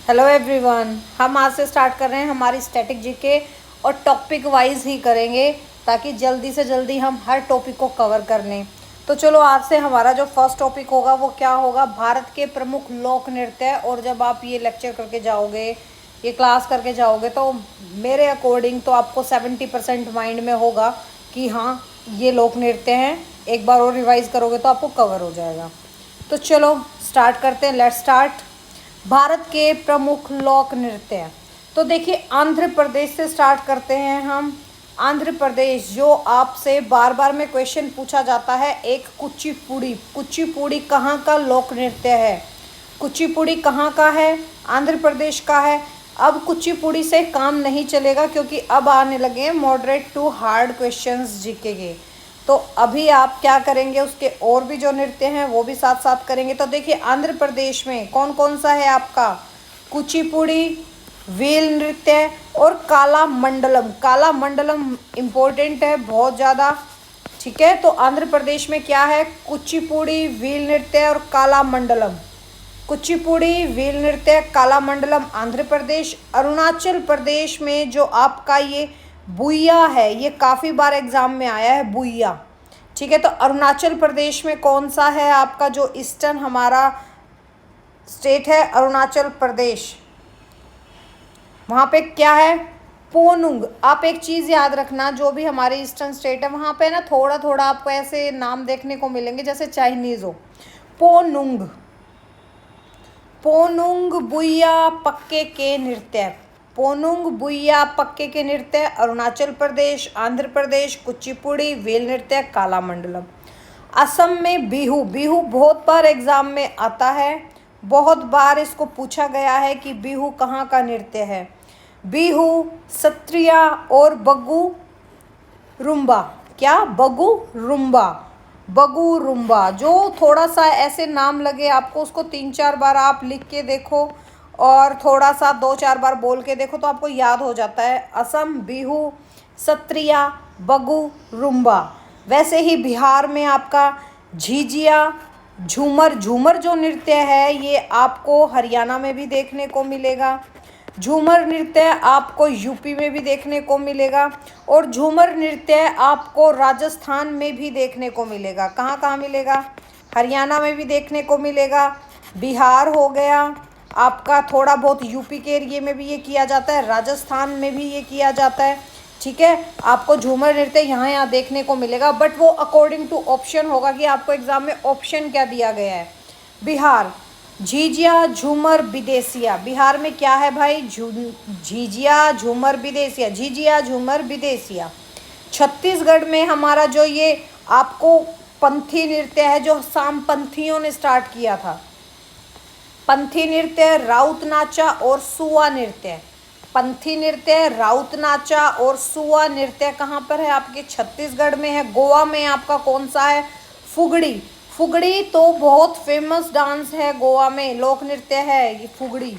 Hello everyone, हम आज से स्टार्ट कर रहे हैं हमारी स्टैटिक जीके और टॉपिक वाइज ही करेंगे ताकि जल्दी से जल्दी हम हर टॉपिक को कवर कर लें। तो चलो आज से हमारा जो फर्स्ट टॉपिक होगा वो क्या होगा, भारत के प्रमुख लोक नृत्य। और जब आप ये लेक्चर करके जाओगे, ये क्लास करके जाओगे तो मेरे अकॉर्डिंग तो आपको 70% माइंड में होगा कि हाँ ये लोक नृत्य हैं। एक बार और रिवाइज करोगे तो आपको कवर हो जाएगा। तो चलो स्टार्ट करते हैं, लेट्स स्टार्ट। भारत के प्रमुख लोक नृत्य, तो देखिए आंध्र प्रदेश से स्टार्ट करते हैं हम। आंध्र प्रदेश, जो आपसे बार बार में क्वेश्चन पूछा जाता है, एक कुचिपुड़ी। कुचिपुड़ी कहाँ का लोक नृत्य है? कुचिपुड़ी कहाँ का है? आंध्र प्रदेश का है। अब कुचिपुड़ी से काम नहीं चलेगा क्योंकि अब आने लगे हैं moderate to hard questions GK के। तो अभी आप क्या करेंगे, उसके और भी जो नृत्य हैं वो भी साथ साथ करेंगे। तो देखिए आंध्र प्रदेश में कौन कौन सा है आपका? कुचिपुड़ी, व्हील नृत्य और काला मंडलम। काला मंडलम इम्पोर्टेंट है बहुत ज़्यादा, ठीक है। तो आंध्र प्रदेश में क्या है? कुचिपुड़ी, व्हील नृत्य और काला मंडलम। कुचिपुड़ी, व्हील नृत्य, काला मंडलम आंध्र प्रदेश। अरुणाचल प्रदेश में जो आपका ये बुइया है, ये काफ़ी बार एग्जाम में आया है, बुइया, ठीक है। तो अरुणाचल प्रदेश में कौन सा है आपका? जो ईस्टर्न हमारा स्टेट है अरुणाचल प्रदेश, वहाँ पे क्या है? पोनुंग। आप एक चीज़ याद रखना, जो भी हमारे ईस्टर्न स्टेट है वहाँ पे ना थोड़ा थोड़ा आपको ऐसे नाम देखने को मिलेंगे जैसे चाइनीज़ हो। पोनुंग, पोनुंग बुइया पक्के के नृत्य। पोनुंग बुइया पक्के के नृत्य अरुणाचल प्रदेश, आंध्र प्रदेश। कुचिपुड़ी, व्हील नृत्य, काला मंडलम। असम में बिहू। बिहू बहुत बार एग्जाम में आता है, बहुत बार इसको पूछा गया है कि बिहू कहाँ का नृत्य है। बिहू सत्रिया और बगु रुम्बा। क्या? बगु रुम्बा। बगु रुम्बा, जो थोड़ा सा ऐसे नाम लगे आपको, उसको 3-4 बार आप लिख के देखो और थोड़ा सा 2-4 बार बोल के देखो तो आपको याद हो जाता है। असम, बिहू, सत्रिया, बगु रुम्बा। वैसे ही बिहार में आपका झिझिया, झूमर। झूमर जो नृत्य है ये आपको हरियाणा में भी देखने को मिलेगा। झूमर नृत्य आपको यूपी में भी देखने को मिलेगा और झूमर नृत्य आपको राजस्थान में भी देखने को मिलेगा। कहाँ कहाँ मिलेगा? हरियाणा में भी देखने को मिलेगा, बिहार हो गया आपका, थोड़ा बहुत यूपी के एरिए में भी ये किया जाता है, राजस्थान में भी ये किया जाता है, ठीक है। आपको झूमर नृत्य यहाँ यहाँ देखने को मिलेगा, बट वो अकॉर्डिंग टू ऑप्शन होगा कि आपको एग्जाम में ऑप्शन क्या दिया गया है। बिहार, झिझिया, झूमर, विदेसिया। बिहार में क्या है भाई? झिझिया, झूमर, विदेसिया। झिझिया, झूमर, विदेसिया। छत्तीसगढ़ में हमारा जो ये आपको पंथी नृत्य है, जो सामपंथियों ने स्टार्ट किया था, पंथी नृत्य, राउत नाचा और सुआ नृत्य। पंथी नृत्य, राउत नाचा और सुआ नृत्य कहाँ पर है? आपके छत्तीसगढ़ में है। गोवा में आपका कौन सा है? फुगड़ी। फुगड़ी तो बहुत फेमस डांस है, गोवा में लोक नृत्य है ये फुगड़ी,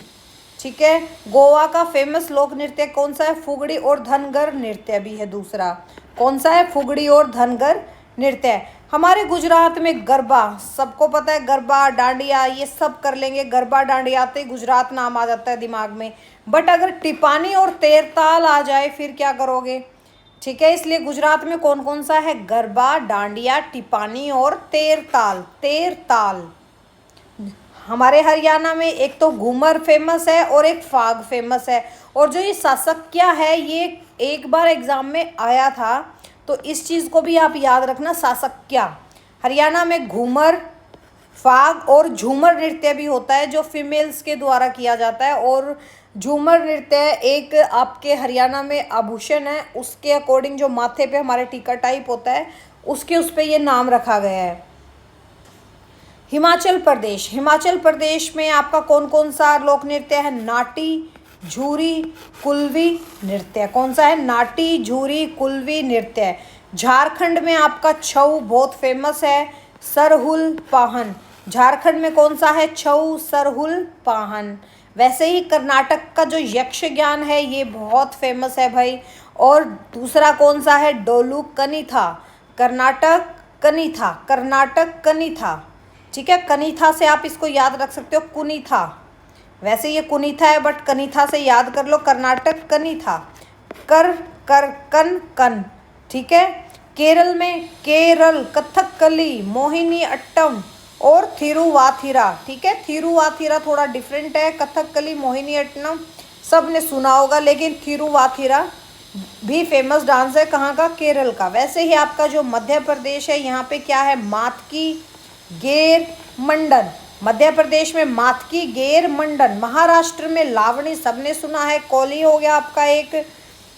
ठीक है। गोवा का फेमस लोक नृत्य कौन सा है? फुगड़ी। और धनगर नृत्य भी है दूसरा। कौन सा है? फुगड़ी और धनगर नृत्य। हमारे गुजरात में गरबा, सबको पता है, गरबा, डांडिया, ये सब कर लेंगे। गरबा, डांडिया आते ही गुजरात नाम आ जाता है दिमाग में, बट अगर टिपानी और तेरताल आ जाए फिर क्या करोगे, ठीक है। इसलिए गुजरात में कौन कौन सा है? गरबा, डांडिया, टिपानी और तेरताल। तेरताल। हमारे हरियाणा में एक तो घूमर फेमस है और एक फाग फेमस है। और जो ये सासक्या है ये एक बार एग्जाम में आया था, तो इस चीज़ को भी आप याद रखना, सासक्या। हरियाणा में घूमर, फाग और झूमर नृत्य भी होता है जो फीमेल्स के द्वारा किया जाता है। और झूमर नृत्य एक आपके हरियाणा में आभूषण है, उसके अकॉर्डिंग जो माथे पे हमारे टीका टाइप होता है उसके उस पे ये नाम रखा गया है। हिमाचल प्रदेश। हिमाचल प्रदेश में आपका कौन कौन सा लोक नृत्य है? नाटी, झूरी, कुल्वी नृत्य। कौन सा है? नाटी, झूरी, कुल्वी नृत्य। झारखंड में आपका छऊ बहुत फेमस है, सरहुल पाहन। झारखंड में कौन सा है? छऊ, सरहुल पाहन। वैसे ही कर्नाटक का जो यक्ष ज्ञान है ये बहुत फेमस है भाई। और दूसरा कौन सा है? डोलू कनिथा। कर्नाटक कनिथा, कर्नाटक कनिथा, ठीक है। कनिथा से आप इसको याद रख सकते हो, कुनिथा। वैसे ये कुनीथा है बट कनीथा से याद कर लो, कर्नाटक कनीथा, कर कर कन कन, ठीक है। केरल में केरल, कथकली, मोहिनी अट्टम और थिरुवाथिरा, ठीक है। थिरुवाथिरा थोड़ा डिफरेंट है, कथकली, मोहिनी अट्टम सब ने सुना होगा, लेकिन थिरुवाथिरा भी फेमस डांस है, कहाँ का, केरल का। वैसे ही आपका जो मध्य प्रदेश है, यहाँ पे क्या है, मातकी गेर मंडन, मध्य प्रदेश में मातकी गेर मंडन। महाराष्ट्र में लावणी सबने सुना है, कोली हो गया आपका एक,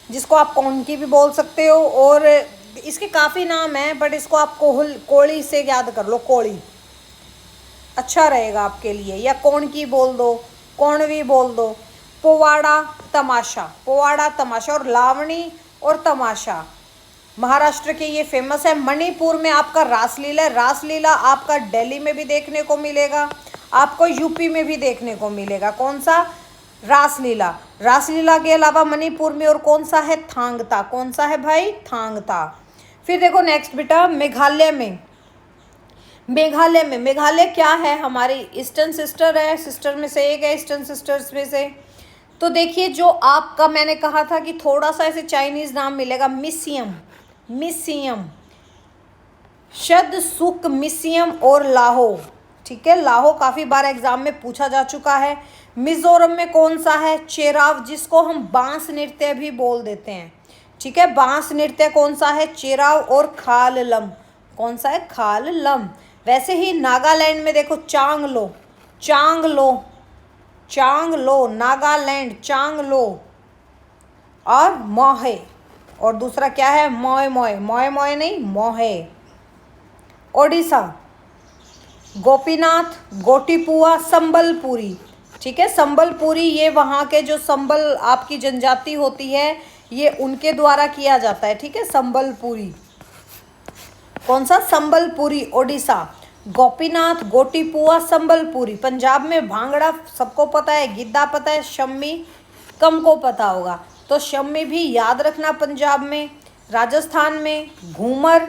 जिसको आप कौनकी भी बोल सकते हो, और इसके काफ़ी नाम हैं बट इसको आप कोली से याद कर लो, कोली अच्छा रहेगा आपके लिए, या कौनकी बोल दो, कौनवी बोल दो। पोवाड़ा तमाशा, पोवाड़ा तमाशा और लावणी और तमाशा महाराष्ट्र के ये फेमस है। मणिपुर में आपका रासलीला, रासलीला आपका दिल्ली में भी देखने को मिलेगा, आपको यूपी में भी देखने को मिलेगा। कौन सा, रासलीला। रासलीला के अलावा मणिपुर में और कौन सा है, थांगता। कौन सा है भाई, थांगता। फिर देखो नेक्स्ट बेटा, मेघालय में, मेघालय में, मेघालय क्या है, हमारी ईस्टर्न सिस्टर है, सिस्टर में से एक है, ईस्टर्न सिस्टर्स में से। तो देखिए जो आपका मैंने कहा था कि थोड़ा सा ऐसे चाइनीज़ नाम मिलेगा, मिसियम, मिसियम, शद सुक, मिसियम और लाहो, ठीक है। लाहो काफ़ी बार एग्जाम में पूछा जा चुका है। मिजोरम में कौन सा है, चेराव, जिसको हम बांस नृत्य भी बोल देते हैं, ठीक है। बांस नृत्य कौन सा है, चेराव और खाललम। कौन सा है, खाललम। वैसे ही नागालैंड में देखो, चांगलो, चांगलो, चांगलो, नागालैंड चांगलो, और मोहे, और दूसरा क्या है, मोय मोय, मोय मोय नहीं, मोहे। ओडिशा, गोपीनाथ, गोटीपुआ, संबलपुरी, ठीक है। संबलपुरी ये वहाँ के जो संबल आपकी जनजाति होती है, ये उनके द्वारा किया जाता है, ठीक है। संबलपुरी, कौन सा, संबलपुरी, ओडिशा। गोपीनाथ, गोटीपुआ, संबलपुरी। पंजाब में भांगड़ा सबको पता है, गिद्धा पता है, शम्मी कम को पता होगा, तो शम्मी भी याद रखना पंजाब में। राजस्थान में घूमर,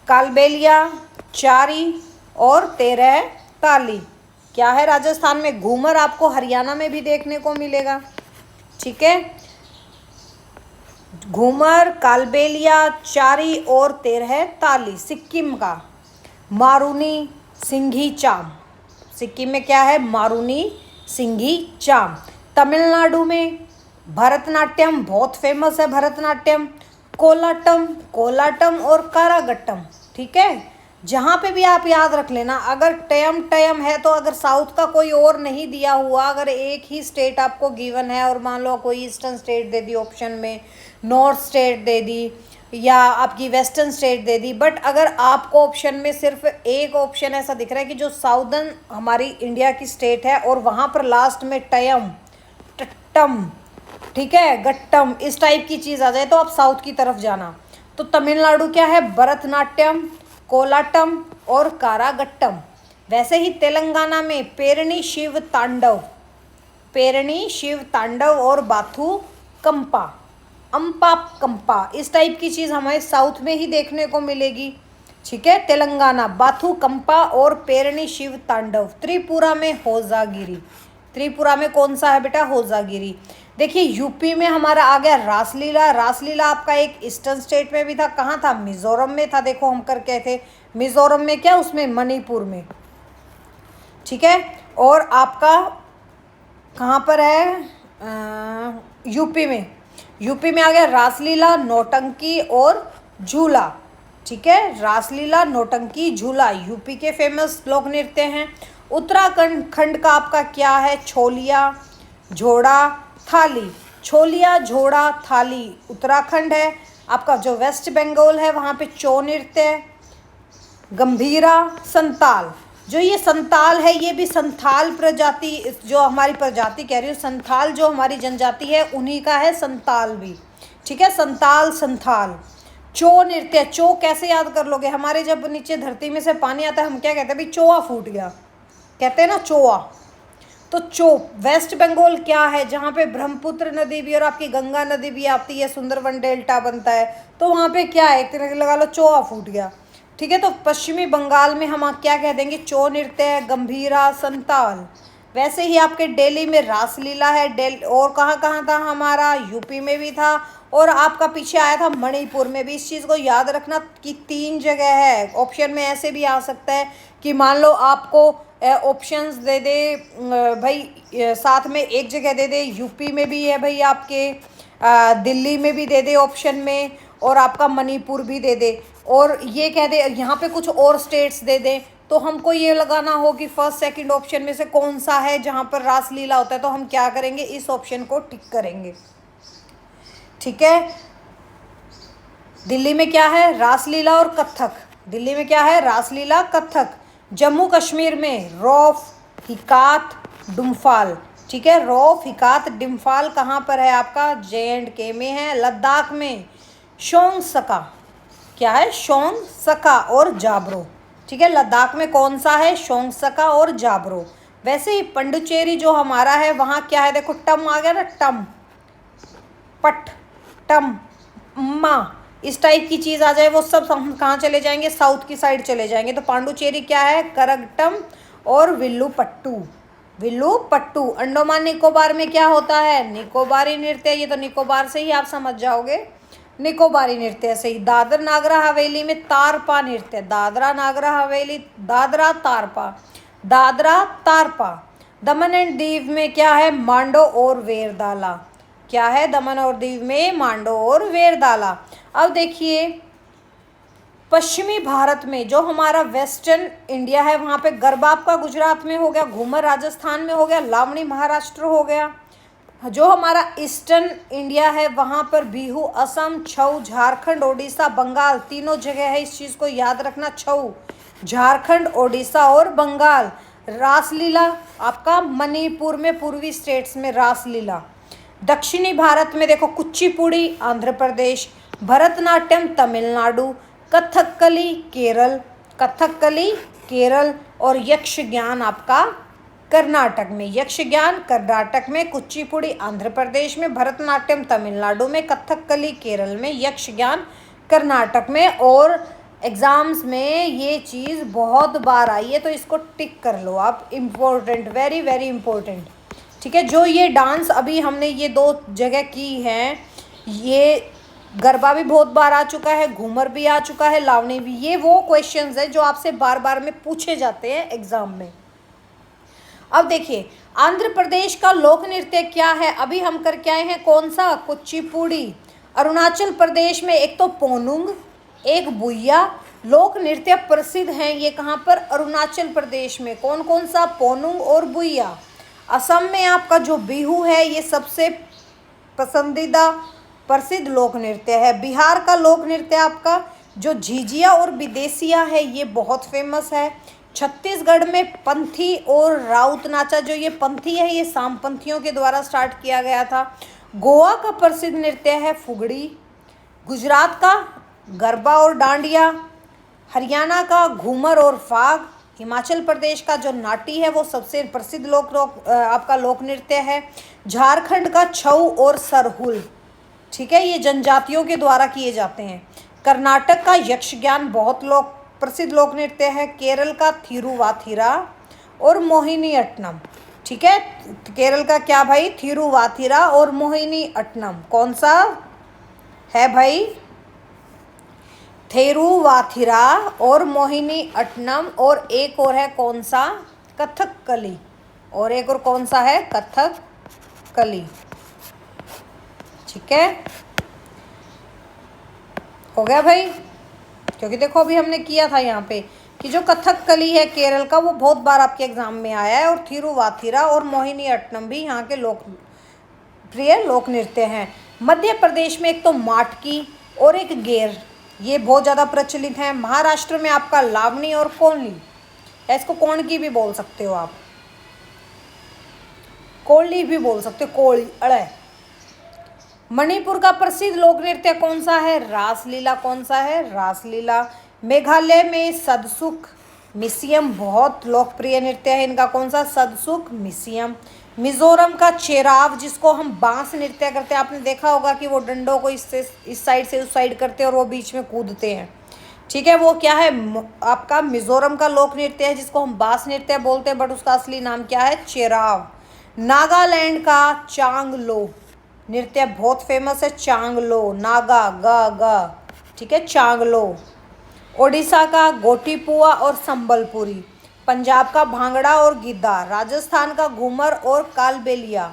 कालबेलिया, चारी और तेरह ताली। क्या है, राजस्थान में घूमर, आपको हरियाणा में भी देखने को मिलेगा, ठीक है। घूमर, कालबेलिया, चारी और तेरह ताली। सिक्किम का मारूनी सिंघी चाम, सिक्किम में क्या है, मारूनी सिंघी चाम। तमिलनाडु में भरतनाट्यम बहुत फेमस है, भरतनाट्यम। कोलाटम, कोलाटम और कारागट्टम, ठीक है। जहाँ पे भी आप याद रख लेना, अगर टयम टयम है तो अगर साउथ का कोई और नहीं दिया हुआ, अगर एक ही स्टेट आपको गिवन है और मान लो कोई eastern state they the option में, नॉर्थ स्टेट दे दी, या आपकी western state they the, but अगर आपको ऑप्शन में सिर्फ एक ऑप्शन ऐसा दिख रहा है कि जो साउदर्न हमारी इंडिया की स्टेट है और वहाँ पर लास्ट में टयम, टट्टम, ठीक है, गट्टम, इस टाइप की चीज़ आ जाए तो आप साउथ की तरफ जाना। तो तमिलनाडु क्या है, भरतनाट्यम, कोलाटम और कारागट्टम। वैसे ही तेलंगाना में पेरनी शिव तांडव, पेरनी शिव तांडव और बाथू कंपा, अम्पा कंपा, इस टाइप की चीज़ हमारे साउथ में ही देखने को मिलेगी, ठीक है। तेलंगाना बाथू कंपा और पेरनी शिव तांडव। त्रिपुरा में होजागिरी, त्रिपुरा में कौन सा है बेटा, होजागिरी। देखिए यूपी में हमारा आ गया रासलीला, रासलीला आपका एक ईस्टर्न स्टेट में भी था, कहाँ था, मिजोरम में था। देखो हम कर के थे मिजोरम में, क्या उसमें, मणिपुर में, ठीक है। और आपका कहाँ पर है, यूपी में, यूपी में आ गया रासलीला, नौटंकी और झूला, ठीक है। रासलीला, नौटंकी, झूला यूपी के फेमस लोक नृत्य हैं। उत्तराखंड खंड का आपका क्या है, छोलिया, झोड़ा, थाली। छोलिया, झोड़ा, थाली उत्तराखंड है। आपका जो वेस्ट बंगाल है वहाँ पे छौ नृत्य, गंभीरा, संताल। जो ये संताल है ये भी संथाल प्रजाति, जो हमारी प्रजाति कह रही हूँ, संथाल जो हमारी जनजाति है उन्हीं का है संताल भी, ठीक है। संताल, संथाल। चो नृत्य, चो कैसे याद कर लोगे, हमारे जब नीचे धरती में से पानी आता है हम क्या कहते हैं भाई, चोआ फूट गया, कहते हैं ना चोआ। तो चो वेस्ट बंगाल क्या है, जहाँ पे ब्रह्मपुत्र नदी भी और आपकी गंगा नदी भी आती है, सुंदरवन डेल्टा बनता है, तो वहाँ पे क्या है, एक तरह से लगा लो चोआ फूट गया, ठीक है। तो पश्चिमी बंगाल में हम क्या कह देंगे, चो नृत्य, गंभीरा, संताल। वैसे ही आपके दिल्ली में रासलीला है, और कहाँ कहाँ था हमारा, यूपी में भी था, और आपका पीछे आया था मणिपुर में भी। इस चीज़ को याद रखना कि 3 जगह है। ऑप्शन में ऐसे भी आ सकता है कि मान लो आपको ऑप्शंस दे दे भाई, साथ में एक जगह दे दे, यूपी में भी है भाई आपके, दिल्ली में भी दे दे ऑप्शन में, और आपका मणिपुर भी दे दे, और ये कह दे यहाँ पे कुछ और स्टेट्स दे दे। तो हमको ये लगाना हो कि फर्स्ट सेकंड ऑप्शन में से कौन सा है जहाँ पर रासलीला होता है। तो हम क्या करेंगे, इस ऑप्शन को टिक करेंगे। ठीक है, दिल्ली में क्या है, रासलीला और कथक। दिल्ली में क्या है, रासलीला कथक। जम्मू कश्मीर में रौफ, हिकात, डुम्फाल। ठीक है, रौफ, हिकात, डिम्फाल कहाँ पर है आपका, JNK में है। लद्दाख में शोंगसका, क्या है, शोंगसका और जाब्रो। ठीक है, लद्दाख में कौन सा है, शोंगसका और जाब्रो। वैसे ही पंडुचेरी जो हमारा है वहाँ क्या है, देखो टम आ गया ना, टम, पट, टम, मा, इस टाइप की चीज़ आ जाए, वो सब हम कहाँ चले जाएंगे, साउथ की साइड चले जाएंगे। तो पांडुचेरी क्या है, करगटम और विल्लुपट्टू। विल्लुपट्टू। अंडमान निकोबार में क्या होता है, निकोबारी नृत्य। ये तो निकोबार से ही आप समझ जाओगे, निकोबारी नृत्य से ही। दादर नागरा हवेली में तारपा नृत्य। दादरा नागरा हवेली, दादरा तारपा, दादरा तारपा। दमन एंड दीव में क्या है, मांडो और वेरदाला। क्या है, दमन और दीव में मांडो और वेरदाला। अब देखिए पश्चिमी भारत में जो हमारा वेस्टर्न इंडिया है वहाँ पे गरबा आपका गुजरात में हो गया, घूमर राजस्थान में हो गया, लावणी महाराष्ट्र हो गया। जो हमारा ईस्टर्न इंडिया है वहाँ पर बिहू असम, छऊ झारखंड, ओडिशा, बंगाल, तीनों जगह है। इस चीज़ को याद रखना, छऊ झारखंड, ओडिशा और बंगाल। रासलीला आपका मणिपुर में, पूर्वी स्टेट्स में रासलीला। दक्षिणी भारत में देखो कुचिपुड़ी आंध्र प्रदेश, भरतनाट्यम तमिलनाडु, कथकली केरल, कथकली केरल, और यक्षगान आपका कर्नाटक में। यक्षगान कर्नाटक में, कुचिपुड़ी आंध्र प्रदेश में, भरतनाट्यम तमिलनाडु में, कथकली केरल में, यक्षगान कर्नाटक में। और एग्ज़ाम्स में ये चीज़ बहुत बार आई है, तो इसको टिक कर लो आप, इम्पोर्टेंट, वेरी वेरी इम्पोर्टेंट। ठीक है, जो ये डांस अभी हमने ये 2 जगह की हैं, ये गरबा भी बहुत बार आ चुका है, घूमर भी आ चुका है, लावणी भी। ये वो क्वेश्चंस है जो आपसे बार बार में पूछे जाते हैं एग्जाम में। अब देखिए आंध्र प्रदेश का लोक नृत्य क्या है, अभी हम करके आए हैं कौन सा, कुचिपुड़ी। अरुणाचल प्रदेश में एक तो पोनुंग, एक बुइया लोक नृत्य प्रसिद्ध हैं। ये कहाँ पर, अरुणाचल प्रदेश में। कौन कौन सा, पोनुंग और बुइया। असम में आपका जो बिहू है ये सबसे पसंदीदा प्रसिद्ध लोक नृत्य है। बिहार का लोक नृत्य आपका जो झिझिया और विदेशिया है ये बहुत फेमस है। छत्तीसगढ़ में पंथी और राउत नाचा, जो ये पंथी है ये सामपंथियों के द्वारा स्टार्ट किया गया था। गोवा का प्रसिद्ध नृत्य है फुगड़ी। गुजरात का गरबा और डांडिया। हरियाणा का घूमर और फाग। हिमाचल प्रदेश का जो नाटी है वो सबसे प्रसिद्ध आपका लोक नृत्य है। झारखंड का छऊ और सरहुल, ठीक है, ये जनजातियों के द्वारा किए जाते हैं। कर्नाटक का यक्षगान बहुत प्रसिद्ध लोक नृत्य है। केरल का थिरुवाथिरा और मोहिनी अट्टनम, ठीक है, केरल का क्या भाई, थिरुवाथिरा और मोहिनी अट्टनम। कौन सा है भाई, थिरुवाथिरा और मोहिनी अट्टनम। और एक और है कौन सा, कथकली। और एक और कौन सा है, कथकली। ठीक है, हो गया भाई, क्योंकि देखो अभी हमने किया था यहाँ पे कि जो कथकली है केरल का वो बहुत बार आपके एग्जाम में आया है। और थिरुवाथिरा और मोहिनी अट्टनम भी यहाँ के लोकप्रिय लोक नृत्य हैं। मध्य प्रदेश में एक तो माटकी और एक गेर, ये बहुत ज़्यादा प्रचलित हैं। महाराष्ट्र में आपका लावणी और कोलनी, इसको कोणकी भी बोल सकते हो आप, कोली भी बोल सकते हो, कोली अड़े। मणिपुर का प्रसिद्ध लोक नृत्य कौन सा है, रासलीला। कौन सा है, रासलीला। मेघालय में सदसुख मिसियम बहुत लोकप्रिय नृत्य है इनका। कौन सा, सदसुख मिसियम। मिजोरम का चेराव, जिसको हम बांस नृत्य करते हैं, आपने देखा होगा कि वो डंडों को इस साइड से उस साइड करते हैं और वो बीच में कूदते हैं। ठीक है। वो क्या है, आपका मिजोरम का लोक नृत्य है जिसको हम बास नृत्य बोलते हैं, बट उसका असली नाम क्या है, चेराव। नागालैंड का चांगलो नृत्य बहुत फेमस है, चांगलो, नागा ग ग, ठीक है, चांगलो। ओडिशा का गोटीपुआ और संबलपुरी। पंजाब का भांगड़ा और गिद्धा। राजस्थान का घूमर और कालबेलिया।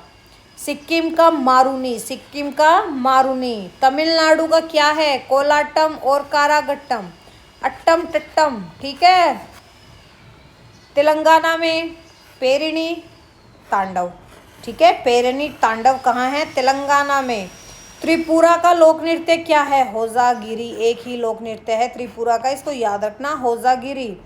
सिक्किम का मारूनी, सिक्किम का मारूनी। तमिलनाडु का क्या है, कोलाटम और कारागट्टम, अट्टम टट्टम, ठीक है। तेलंगाना में पेरिनी तांडव, ठीक है, पेरिनी तांडव कहाँ है, तेलंगाना में। त्रिपुरा का लोक नृत्य क्या है, होजागिरी, एक ही लोक नृत्य है त्रिपुरा का, इसको याद रखना, होजागिरी।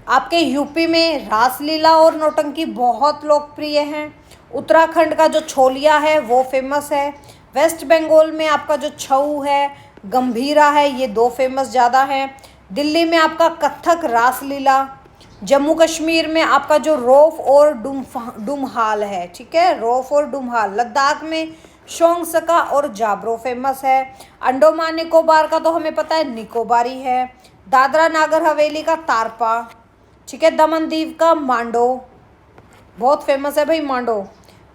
आपके यूपी में रासलीला और नौटंकी बहुत लोकप्रिय हैं। उत्तराखंड का जो छोलिया है वो फेमस है। वेस्ट बंगाल में आपका जो छऊ है, गंभीरा है, ये दो फेमस ज़्यादा हैं। दिल्ली में आपका कथक, रासलीला। जम्मू कश्मीर में आपका जो रोफ और डुमहाल है, ठीक है, रोफ और डुमहाल। लद्दाख में शोंगसका और जाब्रो फेमस है। अंडोमान निकोबार का तो हमें पता है निकोबारी है। दादरा नागर हवेली का तारपा, ठीक है। दमन दीव का मांडो, बहुत फेमस है भाई मांडो।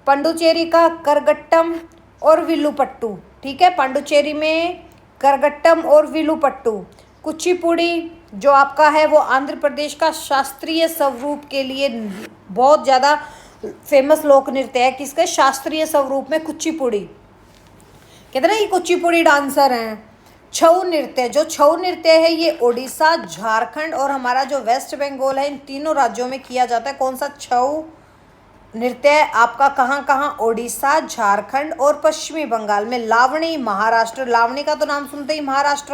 पंडुचेरी का करगट्टम और विलुपट्टू, ठीक है, पांडुचेरी में करगट्टम और विलुपट्टू। कुचिपुड़ी जो आपका है वो आंध्र प्रदेश का शास्त्रीय स्वरूप के लिए बहुत ज़्यादा फेमस लोक नृत्य है। किसके, शास्त्रीय स्वरूप में कुचिपुड़ी, कहते ना ये कुचिपुड़ी डांसर हैं। छऊ नृत्य, जो छऊ नृत्य है ये ओडिशा, झारखंड और हमारा जो वेस्ट बंगाल है, इन तीनों राज्यों में किया जाता है। कौन सा छऊ नृत्य आपका, कहाँ कहाँ, ओडिशा, झारखंड और पश्चिमी बंगाल में। लावणी महाराष्ट्र, लावणी का तो नाम सुनते ही महाराष्ट्र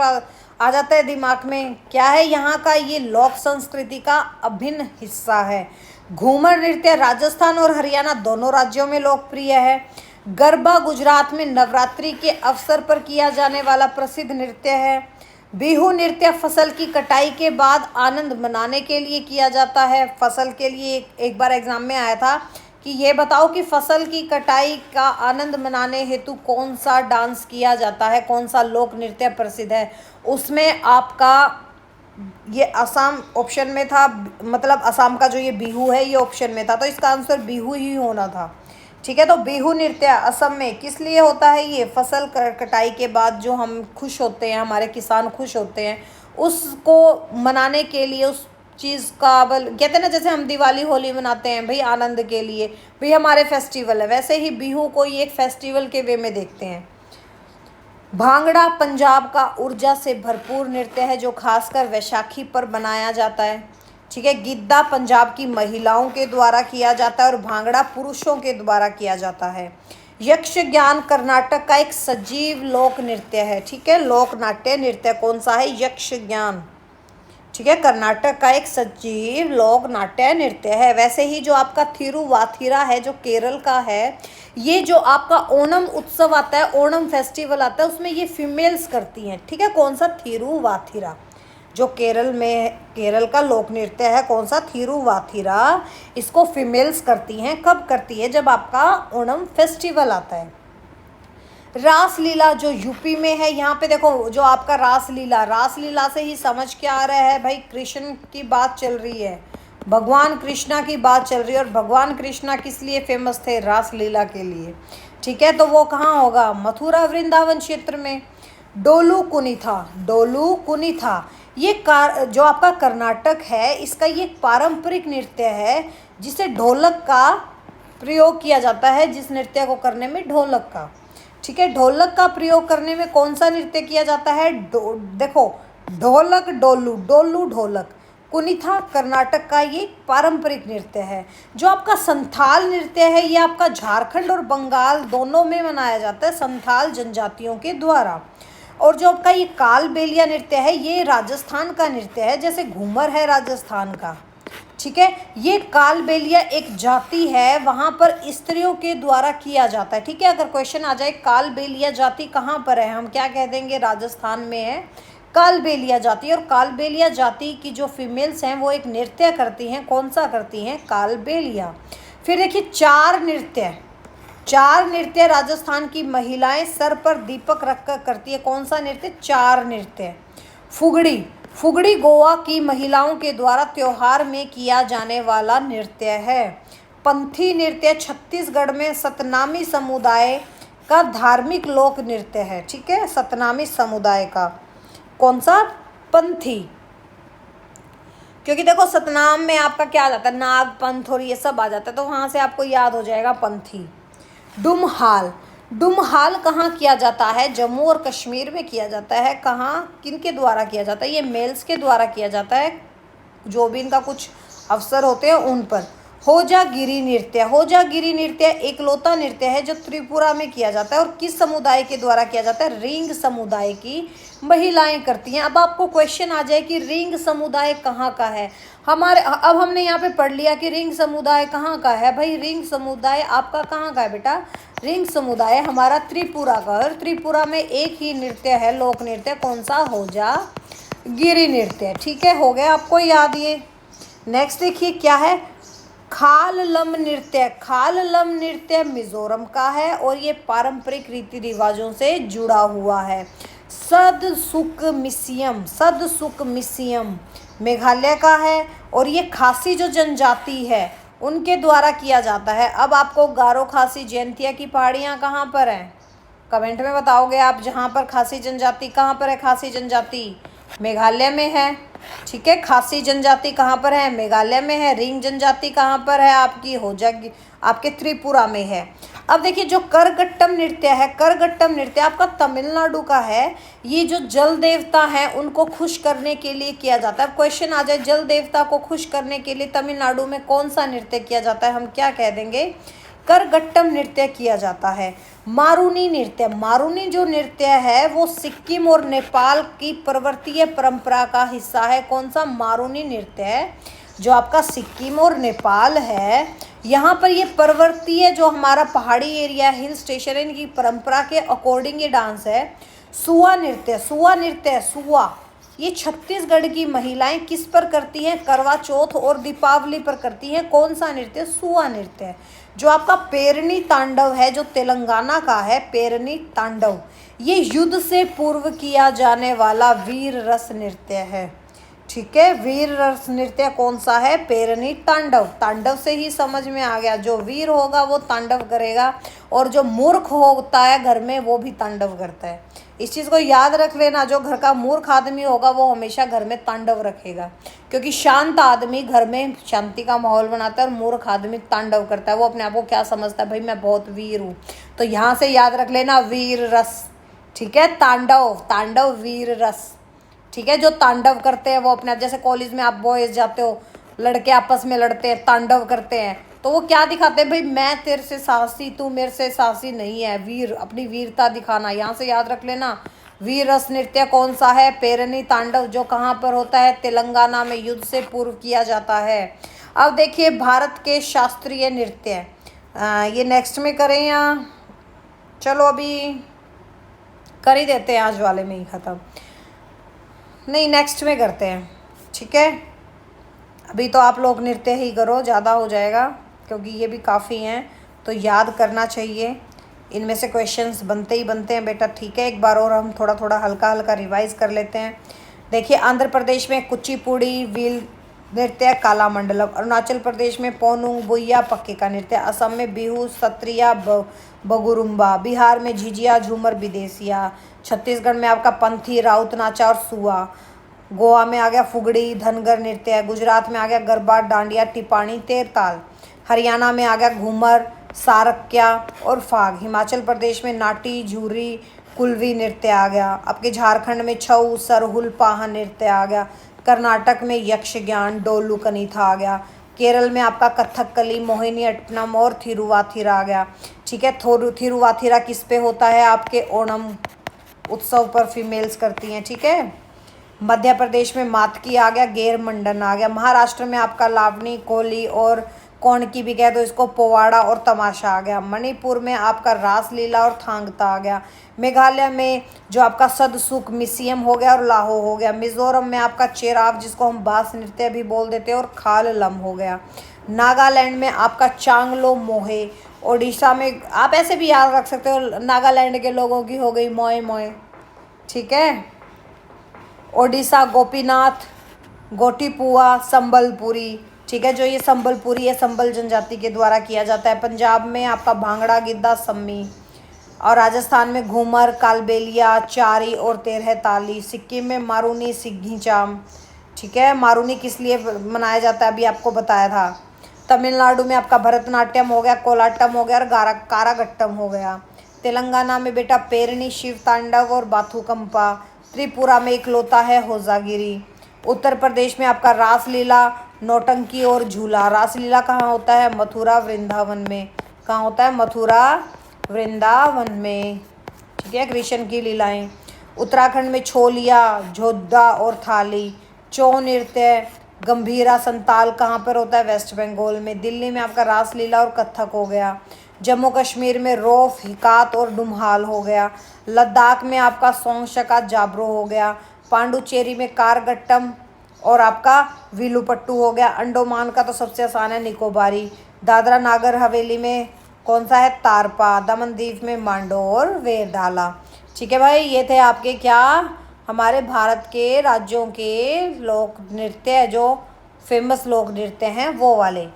आ जाता है दिमाग में, क्या है यहाँ का, ये लोक संस्कृति का अभिन्न हिस्सा है। घूमर नृत्य राजस्थान और हरियाणा दोनों राज्यों में लोकप्रिय है। गरबा गुजरात में नवरात्रि के अवसर पर किया जाने वाला प्रसिद्ध नृत्य है। बिहू नृत्य फसल की कटाई के बाद आनंद मनाने के लिए किया जाता है। फसल के लिए एक बार एग्जाम में आया था कि ये बताओ कि फसल की कटाई का आनंद मनाने हेतु कौन सा डांस किया जाता है, कौन सा लोक नृत्य प्रसिद्ध है। उसमें आपका ये असम ऑप्शन में था, मतलब असम का जो ये बिहू है ये ऑप्शन में था, तो इसका आंसर बिहू ही होना था, ठीक है। तो बिहू नृत्य असम में किस लिए होता है, ये फसल कटाई के बाद जो हम खुश होते हैं, हमारे किसान खुश होते हैं, उसको मनाने के लिए, उस चीज़ का कहते हैं ना, जैसे हम दिवाली होली मनाते हैं भाई आनंद के लिए, भाई हमारे फेस्टिवल है, वैसे ही बिहू को ये एक फेस्टिवल के वे में देखते हैं। भांगड़ा पंजाब का ऊर्जा से भरपूर नृत्य है जो खासकर वैशाखी पर बनाया जाता है, ठीक है। गिद्धा पंजाब की महिलाओं के द्वारा किया जाता है और भांगड़ा पुरुषों के द्वारा किया जाता है। यक्ष ज्ञान कर्नाटक का एक सजीव लोक नृत्य है, ठीक है। लोक नाट्य नृत्य कौन सा है, यक्ष ज्ञान, ठीक है, कर्नाटक का एक सजीव लोक नाट्य नृत्य है। वैसे ही जो आपका थिरुवाथिरा है जो केरल का है, ये जो आपका ओणम उत्सव आता है, ओणम फेस्टिवल आता है, उसमें ये फीमेल्स करती हैं, ठीक है। कौन सा, थिरुवाथिरा, जो केरल में, केरल का लोक नृत्य है, कौन सा, थिरुवाथिरा, इसको फीमेल्स करती हैं। कब करती है, जब आपका ओणम फेस्टिवल आता है। रासलीला जो यूपी में है, यहाँ पे देखो जो आपका रासलीला, रासलीला से ही समझ के आ रहा है भाई कृष्ण की बात चल रही है, भगवान कृष्णा की बात चल रही है। और भगवान कृष्णा किस लिए फेमस थे, रासलीला के लिए, ठीक है। तो वो कहाँ होगा, मथुरा वृंदावन क्षेत्र में। डोलू कुनीथा, डोलू कुनीथा ये जो आपका कर्नाटक है, इसका ये पारंपरिक नृत्य है जिसे ढोलक का प्रयोग किया जाता है, जिस नृत्य को करने में ढोलक का, ठीक है, ढोलक का प्रयोग करने में कौन सा नृत्य किया जाता है, देखो ढोलक, डोलू, डोलू ढोलक। कुनीथा कर्नाटक का ये पारंपरिक नृत्य है। जो आपका संथाल नृत्य है ये आपका झारखंड और बंगाल दोनों में मनाया जाता है, संथाल जनजातियों के द्वारा। और जो आपका ये कालबेलिया नृत्य है ये राजस्थान का नृत्य है, जैसे घूमर है राजस्थान का, ठीक है। ये कालबेलिया एक जाति है, वहाँ पर स्त्रियों के द्वारा किया जाता है, ठीक है। अगर क्वेश्चन आ जाए कालबेलिया जाति कहाँ पर है, हम क्या कह देंगे, राजस्थान में है कालबेलिया जाति। और कालबेलिया जाति की जो फीमेल्स हैं वो एक नृत्य करती हैं, कौन सा करती हैं, कालबेलिया। फिर देखिए चार नृत्य, चार नृत्य राजस्थान की महिलाएं सर पर दीपक रखकर करती है, कौन सा नृत्य, चार नृत्य। फुगड़ी, फुगड़ी गोवा की महिलाओं के द्वारा त्योहार में किया जाने वाला नृत्य है। पंथी नृत्य छत्तीसगढ़ में सतनामी समुदाय का धार्मिक लोक नृत्य है। ठीक है, सतनामी समुदाय का कौन सा? पंथी। क्योंकि देखो सतनाम में आपका क्या आ जाता है, नाग पंथ और ये सब आ जाता है, तो वहाँ से आपको याद हो जाएगा पंथी। डुमहाल, डुमहाल कहाँ किया जाता है? जम्मू और कश्मीर में किया जाता है। कहाँ, किनके द्वारा किया जाता है? ये मेल्स के द्वारा किया जाता है, जो भी इनका कुछ अवसर होते हैं उन पर। होजागिरी नृत्य, होजागिरी नृत्य एकलौता नृत्य है जो त्रिपुरा में किया जाता है और किस समुदाय के द्वारा किया जाता है? रिंग समुदाय की महिलाएं करती हैं। अब आपको क्वेश्चन आ जाए कि रिंग समुदाय कहाँ का है हमारे। अब हमने यहाँ पे पढ़ लिया कि रिंग समुदाय कहाँ का है। भाई रिंग समुदाय आपका कहाँ का है बेटा? रिंग समुदाय हमारा त्रिपुरा का। और त्रिपुरा में एक ही नृत्य है, लोक नृत्य, कौन सा? होजागिरी नृत्य। ठीक है, हो गया आपको याद ये। नेक्स्ट देखिए क्या है, खाललम नृत्य। खाललम नृत्य मिजोरम का है और ये पारंपरिक रीति रिवाजों से जुड़ा हुआ है। सदसुकमिसियम, सदसुकमिसियम मेघालय का है और ये खासी जो जनजाति है उनके द्वारा किया जाता है। अब आपको गारो, खासी, जयंतिया की पहाड़ियाँ कहाँ पर हैं? कमेंट में बताओगे आप। जहाँ पर खासी जनजाति, कहाँ पर है खासी जनजाति? मेघालय में है। ठीक है, खासी जनजाति कहाँ पर है? मेघालय में है। रिंग जनजाति कहाँ पर है आपकी? होजागिरी आपके त्रिपुरा में है। अब देखिए जो करगट्टम नृत्य है, करगट्टम नृत्य आपका तमिलनाडु का है। ये जो जल देवता हैं उनको खुश करने के लिए किया जाता है। अब क्वेश्चन आ जाए जल देवता को खुश करने के लिए तमिलनाडु में कौन सा नृत्य किया जाता है? हम क्या कह देंगे? करगट्टम नृत्य किया जाता है। मारूनी नृत्य, मारूनी जो नृत्य है वो सिक्किम और नेपाल की पर्वतीय परंपरा का हिस्सा है। कौन सा? मारूनी नृत्य है जो आपका सिक्किम और नेपाल है। यहाँ पर ये पर्वतीय जो हमारा पहाड़ी एरिया, हिल स्टेशन है, इनकी परंपरा के अकॉर्डिंग ये डांस है। सुआ नृत्य, सुआ नृत्य, सुआ ये छत्तीसगढ़ की महिलाएं किस पर करती हैं? करवा चौथ और दीपावली पर करती हैं। कौन सा नृत्य? सुआ नृत्य। जो आपका पेरनी तांडव है जो तेलंगाना का है, पेरनी तांडव, ये युद्ध से पूर्व किया जाने वाला वीर रस नृत्य है। ठीक है, वीर रस नृत्य कौन सा है? पेरनी तांडव। तांडव से ही समझ में आ गया, जो वीर होगा वो तांडव करेगा और जो मूर्ख होता है घर में वो भी तांडव करता है। इस चीज़ को याद रख लेना, जो घर का मूर्ख आदमी होगा वो हमेशा घर में तांडव रखेगा, क्योंकि शांत आदमी घर में शांति का माहौल बनाता है और मूर्ख आदमी तांडव करता है। वो अपने आप को क्या समझता है? भाई मैं बहुत वीर हूँ। तो यहाँ से याद रख लेना वीर रस। ठीक है, तांडव, तांडव वीर रस। ठीक है, जो तांडव करते हैं वो अपने आप, जैसे कॉलेज में आप बॉयज़ जाते हो, लड़के आपस में लड़ते हैं, तांडव करते हैं, तो वो क्या दिखाते हैं? भाई मैं तेरे से साहसी, तू मेरे से साहसी नहीं है। वीर, अपनी वीरता दिखाना। यहाँ से याद रख लेना वीर रस नृत्य कौन सा है? पेरनी तांडव, जो कहाँ पर होता है? तेलंगाना में युद्ध से पूर्व किया जाता है। अब देखिए भारत के शास्त्रीय नृत्य, ये नेक्स्ट में करें या चलो अभी कर ही देते हैं, आज वाले में ही ख़त्म, नहीं नेक्स्ट में करते हैं। ठीक है, अभी तो आप लोग नृत्य ही करो, ज़्यादा हो जाएगा क्योंकि ये भी काफ़ी हैं तो याद करना चाहिए। इनमें से क्वेश्चंस बनते ही बनते हैं बेटा। ठीक है, एक बार और हम थोड़ा थोड़ा हल्का हल्का रिवाइज कर लेते हैं। देखिए आंध्र प्रदेश में कुचिपुड़ी व्हील नृत्य काला मंडलम, अरुणाचल प्रदेश में पोनुंग बुइया पक्के का नृत्य, असम में बिहू सत्रिया बगुरुम्बा, बिहार में झिझिया झूमर विदेशिया, छत्तीसगढ़ में आपका पंथी राउत नाचा और सुआ, गोवा में आ गया फुगड़ी धनगर नृत्य, गुजरात में आ गया गरबा डांडिया टिपाणी तेरताल, हरियाणा में आ गया घूमर सारक्या और फाग, हिमाचल प्रदेश में नाटी झूरी कुलवी नृत्य आ गया, आपके झारखंड में छऊ सरहुल पाहा नृत्य आ गया, कर्नाटक में यक्ष ज्ञान डोलू कनीथा आ गया, केरल में आपका कथकली मोहिनी अट्टनम और थिरुवाथिरा आ गया। ठीक है, थिरुवाथिरा किस पे होता है? आपके ओणम उत्सव पर फीमेल्स करती हैं। ठीक है, मध्य प्रदेश में मातकी आ गया, गेर मंडन आ गया, महाराष्ट्र में आपका लावनी कोली और कौन की भी कह दो इसको पोवाड़ा और तमाशा आ गया, मणिपुर में आपका रासलीला और थांगता आ गया, मेघालय में जो आपका सदसुक मिसियम हो गया और लाहो हो गया, मिजोरम में आपका चेराव जिसको हम बास नृत्य भी बोल देते हैं और खाललम हो गया, नागालैंड में आपका चांगलो मोहे, ओडिशा में आप ऐसे भी याद रख सकते हो नागालैंड के लोगों की हो गई मोए मोए। ठीक है, ओडिशा गोपीनाथ, गोटीपुआ, संबलपुरी। ठीक है, जो ये संबलपुरी है संबल जनजाति के द्वारा किया जाता है। पंजाब में आपका भांगड़ा, गिद्धा, सम्मी। और राजस्थान में घूमर, कालबेलिया, चारी और तेरह ताली। सिक्किम में मारूनी, सिग्घी चाम। ठीक है, मारूनी किस लिए मनाया जाता है अभी आपको बताया था। तमिलनाडु में आपका भरतनाट्यम हो गया, कोलाटम हो गया और कारागट्टम हो गया। तेलंगाना में बेटा पेरनी, शिव तांडव और बाथुकंपा। त्रिपुरा में इकलौता है होजागिरी। उत्तर प्रदेश में आपका रासलीला, नौटंकी और झूला। रासलीला कहाँ होता है? मथुरा वृंदावन में। कहाँ होता है? मथुरा वृंदावन में। ठीक है, कृष्ण की लीलाएं। उत्तराखंड में छोलिया, झोद्दा और थाली। छऊ नृत्य, गंभीरा, संताल कहाँ पर होता है? वेस्ट बंगाल में। दिल्ली में आपका रासलीला और कथक हो गया। जम्मू कश्मीर में रोफ, हिकात और डुम्हाल हो गया। लद्दाख में आपका सोंगशका, जाबरो हो गया। पांडुचेरी में कारगट्टम और आपका विलुपट्टू हो गया। अंडोमान का तो सबसे आसान है, निकोबारी। दादरा नागर हवेली में कौन सा है? तारपा। दमन दीव में मांडो और वेरडाला। ठीक है भाई, ये थे आपके क्या, हमारे भारत के राज्यों के लोक नृत्य, जो फेमस लोक नृत्य हैं वो वाले।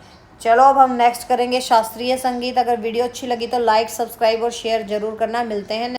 चलो अब हम नेक्स्ट करेंगे शास्त्रीय संगीत। अगर वीडियो अच्छी लगी तो लाइक, सब्सक्राइब और शेयर जरूर करना। मिलते हैं।